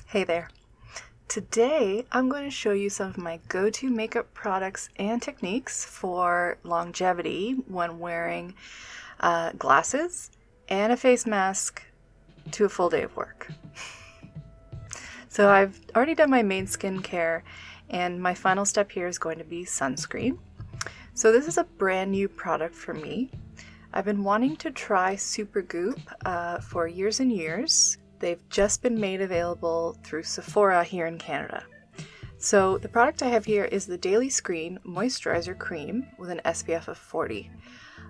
Hey there. Today I'm going to show you some of my go-to makeup products and techniques for longevity when wearing glasses and a face mask to a full day of work. So I've already done my main skincare, and my final step here is going to be sunscreen. So this is a brand new product for me. I've been wanting to try Supergoop for years and years. They've just been made available through Sephora here in Canada. So the product I have here is the Daily Screen Moisturizer Cream with an SPF of 40.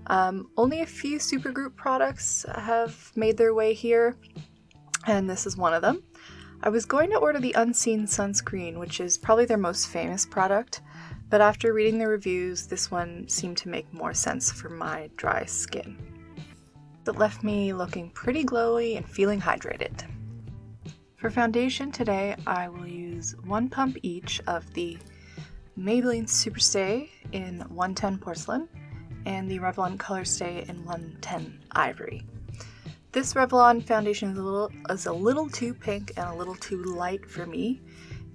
Only a few Supergoop products have made their way here, and this is one of them. I was going to order the Unseen Sunscreen, which is probably their most famous product, but after reading the reviews, this one seemed to make more sense for my dry skin. It left me looking pretty glowy and feeling hydrated. For foundation today, I will use 1 pump each of the Maybelline Superstay in 110 Porcelain and the Revlon Colorstay in 110 Ivory. This Revlon foundation is a little too pink and a little too light for me,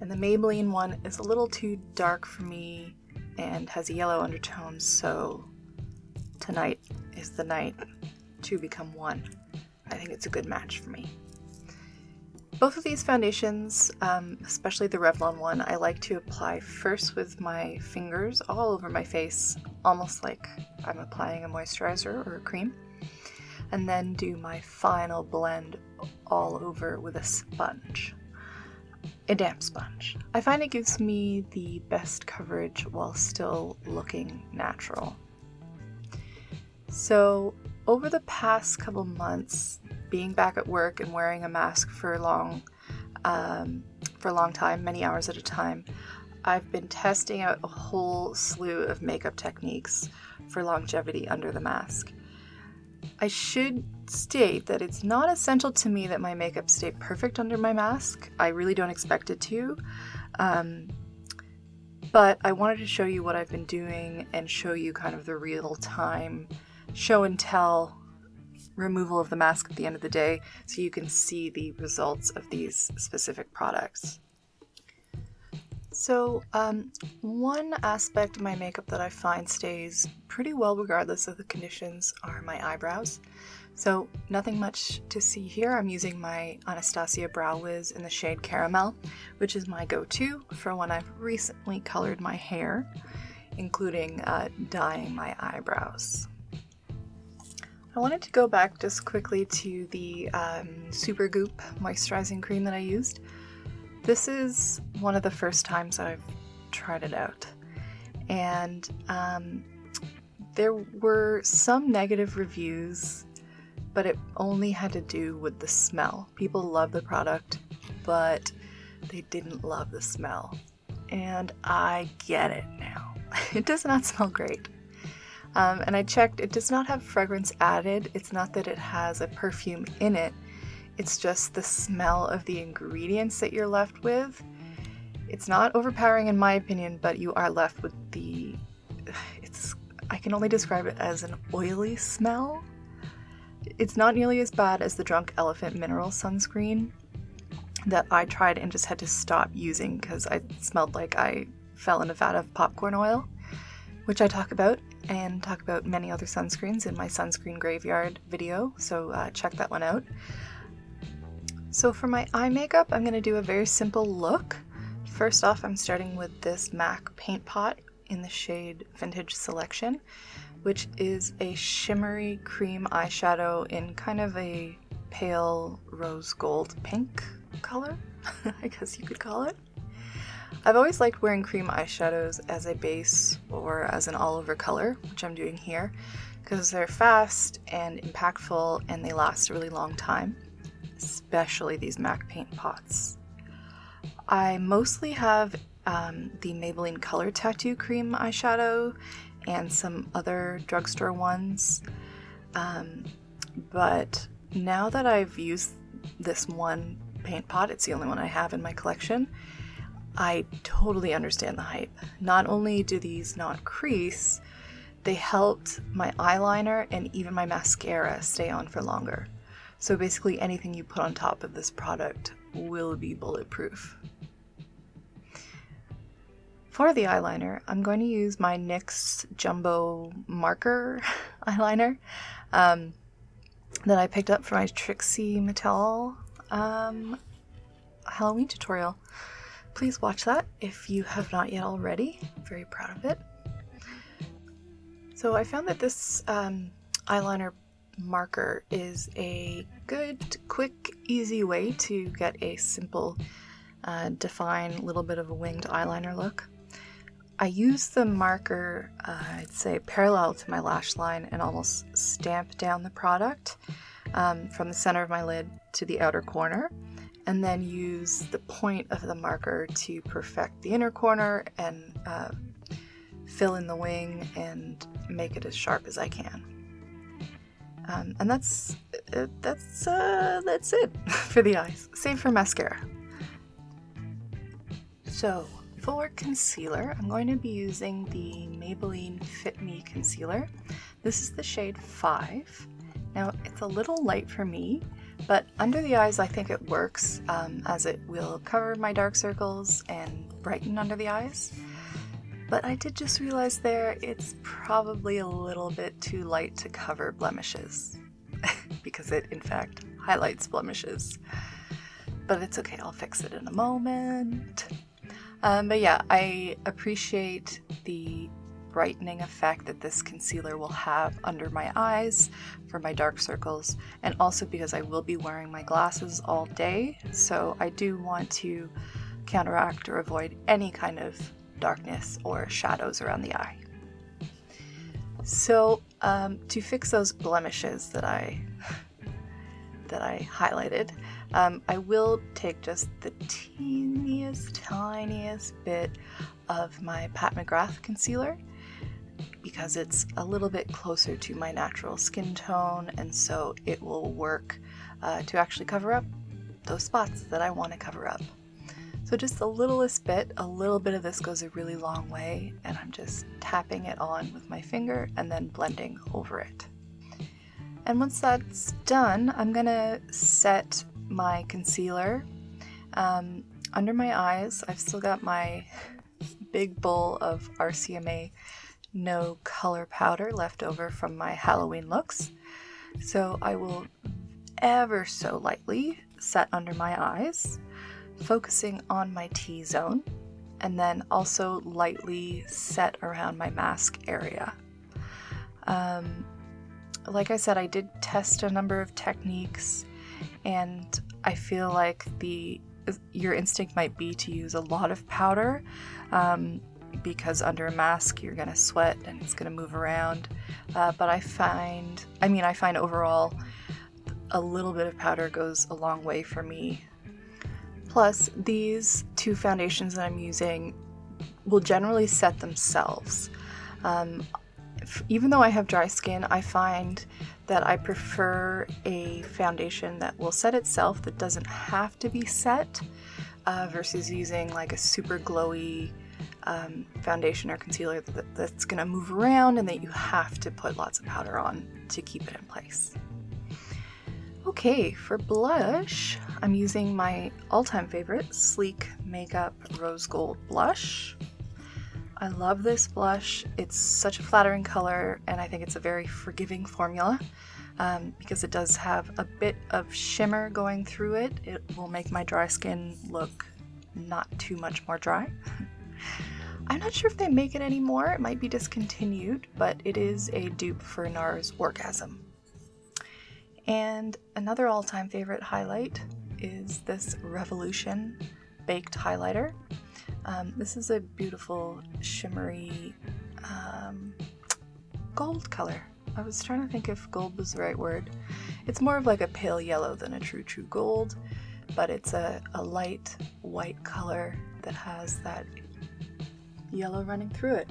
and the Maybelline one is a little too dark for me and has a yellow undertone, so tonight is the night to become one. I think it's a good match for me. Both of these foundations, especially the Revlon one, I like to apply first with my fingers all over my face, almost like I'm applying a moisturizer or a cream, and then do my final blend all over with a sponge, a damp sponge. I find it gives me the best coverage while still looking natural. So over the past couple months, being back at work and wearing a mask for a long time, many hours at a time, I've been testing out a whole slew of makeup techniques for longevity under the mask. I should state that it's not essential to me that my makeup stay perfect under my mask. I really don't expect it to. But I wanted to show you what I've been doing and show you kind of the real-time show and tell removal of the mask at the end of the day, so you can see the results of these specific products. So one aspect of my makeup that I find stays pretty well regardless of the conditions are my eyebrows. So nothing much to see here. I'm using my Anastasia Brow Wiz in the shade Caramel, which is my go-to for when I've recently colored my hair, including dyeing my eyebrows. I wanted to go back just quickly to the Supergoop moisturizing cream that I used. This is one of the first times I've tried it out, and there were some negative reviews, but it only had to do with the smell. People love the product, but they didn't love the smell, and I get it now. It does not smell great. And I checked, it does not have fragrance added. It's not that it has a perfume in it. It's just the smell of the ingredients that you're left with. It's not overpowering in my opinion, but you are left with I can only describe it as an oily smell. It's not nearly as bad as the Drunk Elephant Mineral Sunscreen that I tried and just had to stop using because I smelled like I fell in a vat of popcorn oil, which I talk about many other sunscreens in my sunscreen graveyard video, so check that one out. So for my eye makeup, I'm going to do a very simple look. First off, I'm starting with this MAC paint pot in the shade Vintage Selection, which is a shimmery cream eyeshadow in kind of a pale rose gold pink color, I guess you could call it. I've always liked wearing cream eyeshadows as a base or as an all-over color, which I'm doing here, because they're fast and impactful and they last a really long time, especially these MAC paint pots. I mostly have the Maybelline Color Tattoo cream eyeshadow and some other drugstore ones, but now that I've used this one paint pot, it's the only one I have in my collection, I totally understand the hype. Not only do these not crease, they helped my eyeliner and even my mascara stay on for longer. So basically anything you put on top of this product will be bulletproof. For the eyeliner, I'm going to use my NYX Jumbo Marker eyeliner that I picked up for my Trixie Mattel Halloween tutorial. Please watch that if you have not yet already. I'm very proud of it. So I found that this eyeliner marker is a good, quick, easy way to get a simple, defined little bit of a winged eyeliner look. I use the marker, I'd say parallel to my lash line, and almost stamp down the product from the center of my lid to the outer corner, and then use the point of the marker to perfect the inner corner and fill in the wing and make it as sharp as I can. And that's it for the eyes, save for mascara. So for concealer, I'm going to be using the Maybelline Fit Me Concealer. This is the shade 5. Now it's a little light for me, but under the eyes I think it works, as it will cover my dark circles and brighten under the eyes. But I did just realize there it's probably a little bit too light to cover blemishes, because it in fact highlights blemishes. But it's okay, I'll fix it in a moment. But yeah, I appreciate the brightening effect that this concealer will have under my eyes for my dark circles, and also because I will be wearing my glasses all day, so I do want to counteract or avoid any kind of darkness or shadows around the eye. So to fix those blemishes that I highlighted, I will take just the tiniest bit of my Pat McGrath concealer, because it's a little bit closer to my natural skin tone, and so it will work to actually cover up those spots that I want to cover up. So just the littlest bit, a little bit of this goes a really long way, and I'm just tapping it on with my finger and then blending over it. And once that's done, I'm gonna set my concealer under my eyes. I've still got my big bowl of RCMA no color powder left over from my Halloween looks. So I will ever so lightly set under my eyes, focusing on my T-zone, and then also lightly set around my mask area. Like I said, I did test a number of techniques, and I feel like your instinct might be to use a lot of powder, because under a mask you're gonna sweat and it's gonna move around. But I find overall a little bit of powder goes a long way for me. Plus, these two foundations that I'm using will generally set themselves. Even though I have dry skin, I find that I prefer a foundation that will set itself, that doesn't have to be set, versus using like a super glowy foundation or concealer that's gonna move around and that you have to put lots of powder on to keep it in place. Okay, for blush, I'm using my all-time favorite Sleek Makeup Rose Gold Blush. I love this blush. It's such a flattering color, and I think it's a very forgiving formula, because it does have a bit of shimmer going through it. It will make my dry skin look not too much more dry. I'm not sure if they make it anymore. It might be discontinued, but it is a dupe for NARS Orgasm. And another all-time favorite highlight is this Revolution Baked Highlighter. This is a beautiful shimmery gold color. I was trying to think if gold was the right word. It's more of like a pale yellow than a true gold, but it's a light white color that has that yellow running through it.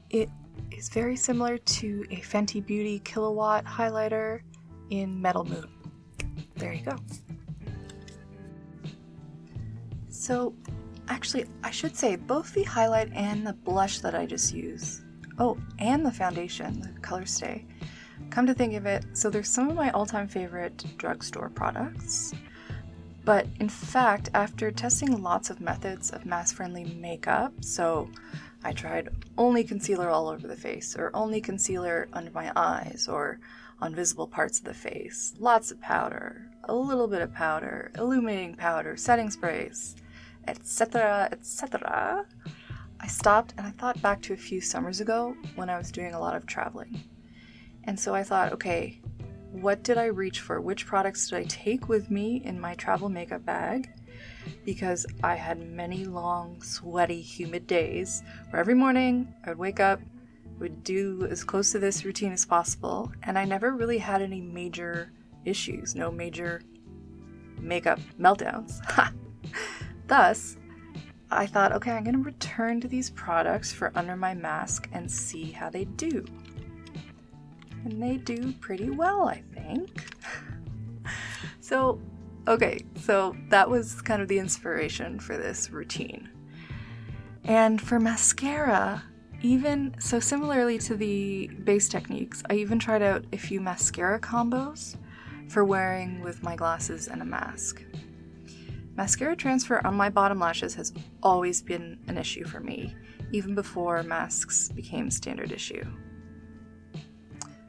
It is very similar to a Fenty Beauty Killawatt highlighter in Metal Moon. There you go. So actually, I should say both the highlight and the blush that I just used, and the foundation, the Colorstay, come to think of it, so there's some of my all-time favorite drugstore products. But in fact, after testing lots of methods of mask-friendly makeup, so I tried only concealer all over the face, or only concealer under my eyes, or on visible parts of the face, lots of powder, a little bit of powder, illuminating powder, setting sprays, etc., etc., I stopped and I thought back to a few summers ago when I was doing a lot of traveling. And so I thought, okay, what did I reach for? Which products did I take with me in my travel makeup bag? Because I had many long, sweaty, humid days where every morning I would wake up, would do as close to this routine as possible, and I never really had any major issues, no major makeup meltdowns. Thus, I thought, okay, I'm going to return to these products for under my mask and see how they do. And they do pretty well, I think. So that was kind of the inspiration for this routine. And for mascara, even so similarly to the base techniques, I even tried out a few mascara combos for wearing with my glasses and a mask. Mascara transfer on my bottom lashes has always been an issue for me, even before masks became standard issue.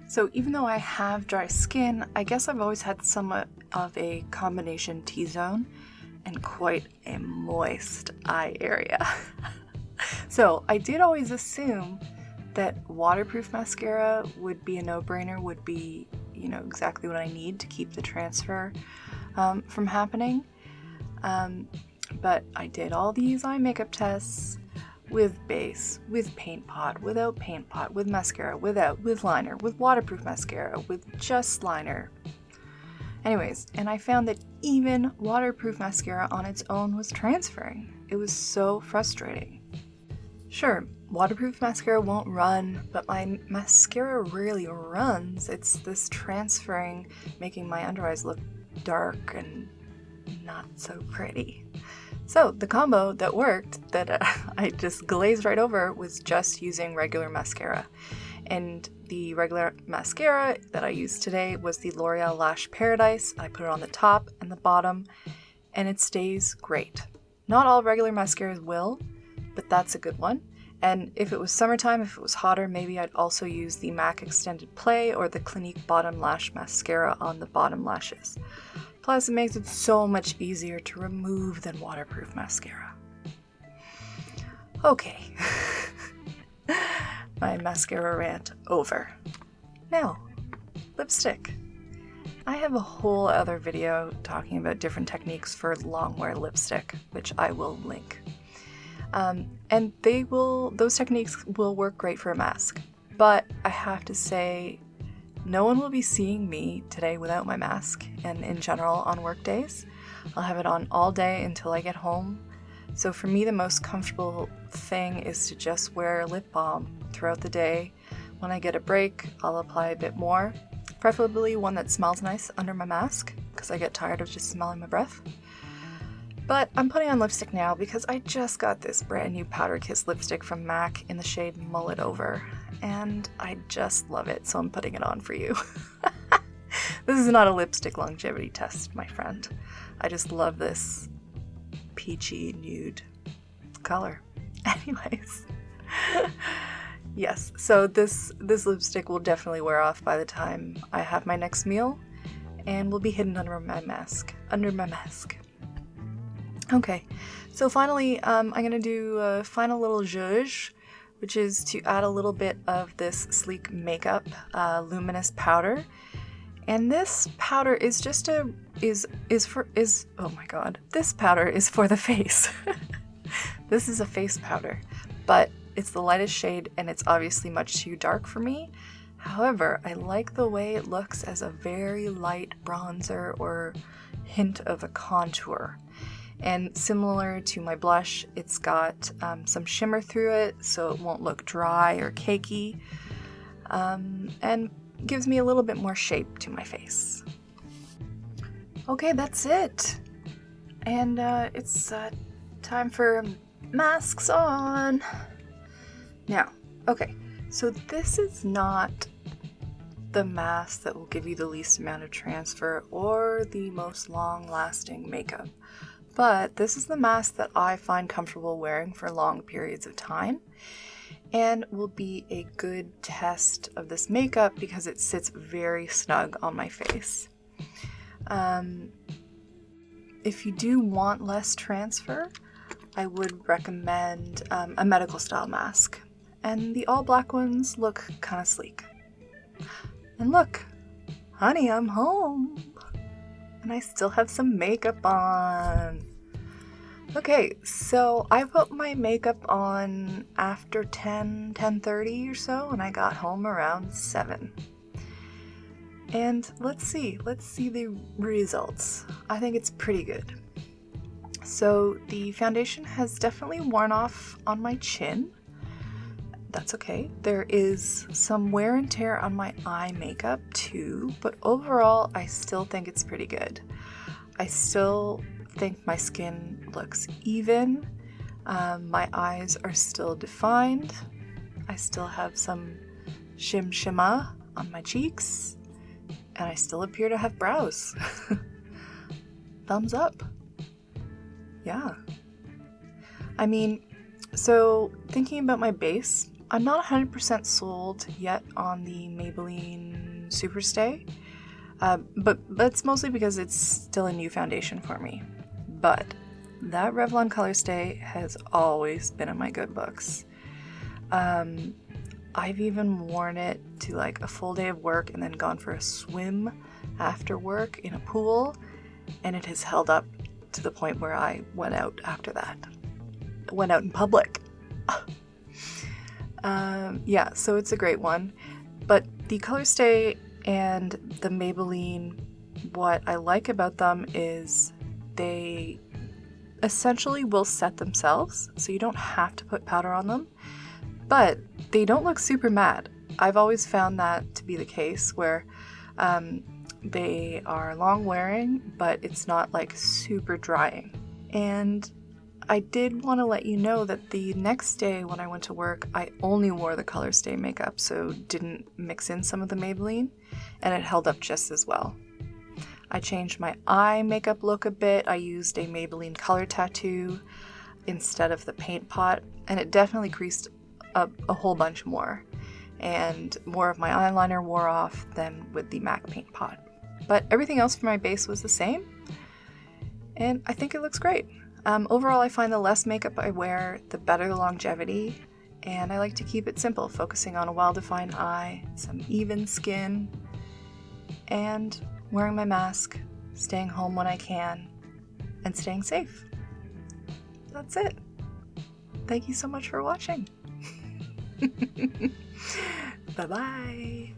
So even though I have dry skin, I guess I've always had somewhat of a combination T-zone and quite a moist eye area. So I did always assume that waterproof mascara would be a no-brainer, would be, exactly what I need to keep the transfer from happening. But I did all these eye makeup tests with base, with paint pot, without paint pot, with mascara, without, with liner, with waterproof mascara, with just liner. Anyways, and I found that even waterproof mascara on its own was transferring. It was so frustrating. Sure, waterproof mascara won't run, but my mascara rarely runs. It's this transferring, making my under eyes look dark and not so pretty. So the combo that worked, that I just glazed right over, was just using regular mascara. And the regular mascara that I used today was the L'Oreal Lash Paradise. I put it on the top and the bottom, and it stays great. Not all regular mascaras will, but that's a good one. And if it was summertime, if it was hotter, maybe I'd also use the MAC Extended Play or the Clinique Bottom Lash Mascara on the bottom lashes. Plus, it makes it so much easier to remove than waterproof mascara. Okay. My mascara rant over. Now, lipstick. I have a whole other video talking about different techniques for Longwear lipstick, which I will link. And those techniques will work great for a mask. But I have to say, no one will be seeing me today without my mask, and in general on work days. I'll have it on all day until I get home. So for me, the most comfortable thing is to just wear lip balm throughout the day. When I get a break, I'll apply a bit more, preferably one that smells nice under my mask, because I get tired of just smelling my breath. But I'm putting on lipstick now because I just got this brand new Powder Kiss lipstick from MAC in the shade Mullet Over, and I just love it, so I'm putting it on for you. This is not a lipstick longevity test, my friend. I just love this peachy nude color. Anyways. Yes, so this lipstick will definitely wear off by the time I have my next meal, and will be hidden under my mask. Okay, so finally, I'm going to do a final little zhuzh, which is to add a little bit of this Sleek Makeup luminous powder. And this powder is just oh my god, this powder is for the face. This is a face powder, but it's the lightest shade and it's obviously much too dark for me. However, I like the way it looks as a very light bronzer or hint of a contour. And similar to my blush, it's got some shimmer through it, so it won't look dry or cakey, and gives me a little bit more shape to my face. Okay, that's it. And it's time for masks on. Now, okay, so this is not the mask that will give you the least amount of transfer or the most long-lasting makeup. But this is the mask that I find comfortable wearing for long periods of time and will be a good test of this makeup because it sits very snug on my face. If you do want less transfer, I would recommend a medical style mask. And the all black ones look kind of sleek. And look, honey, I'm home. And I still have some makeup on. Okay, so I put my makeup on after 10:30 or so, and I got home around 7. And let's see the results. I think it's pretty good. So the foundation has definitely worn off on my chin. That's okay. There is some wear and tear on my eye makeup too, but overall I still think it's pretty good. I still think my skin looks even. My eyes are still defined. I still have some shimma on my cheeks. And I still appear to have brows. Thumbs up. Yeah. I mean, so thinking about my base, I'm not 100% sold yet on the Maybelline Superstay, but that's mostly because it's still a new foundation for me. But that Revlon Colorstay has always been in my good books. I've even worn it to like a full day of work and then gone for a swim after work in a pool, and it has held up to the point where I went out after that. Went out in public. Yeah, so it's a great one. But the Colorstay and the Maybelline, what I like about them is they essentially will set themselves, so you don't have to put powder on them. But they don't look super matte. I've always found that to be the case where they are long wearing, but it's not like super drying. And I did want to let you know that the next day when I went to work, I only wore the Colorstay makeup, so didn't mix in some of the Maybelline, and it held up just as well. I changed my eye makeup look a bit. I used a Maybelline color tattoo instead of the paint pot, and it definitely creased up a whole bunch more, and more of my eyeliner wore off than with the MAC paint pot. But everything else for my base was the same, and I think it looks great. Overall, I find the less makeup I wear, the better the longevity, and I like to keep it simple, focusing on a well-defined eye, some even skin, and wearing my mask, staying home when I can, and staying safe. That's it. Thank you so much for watching. Bye-bye.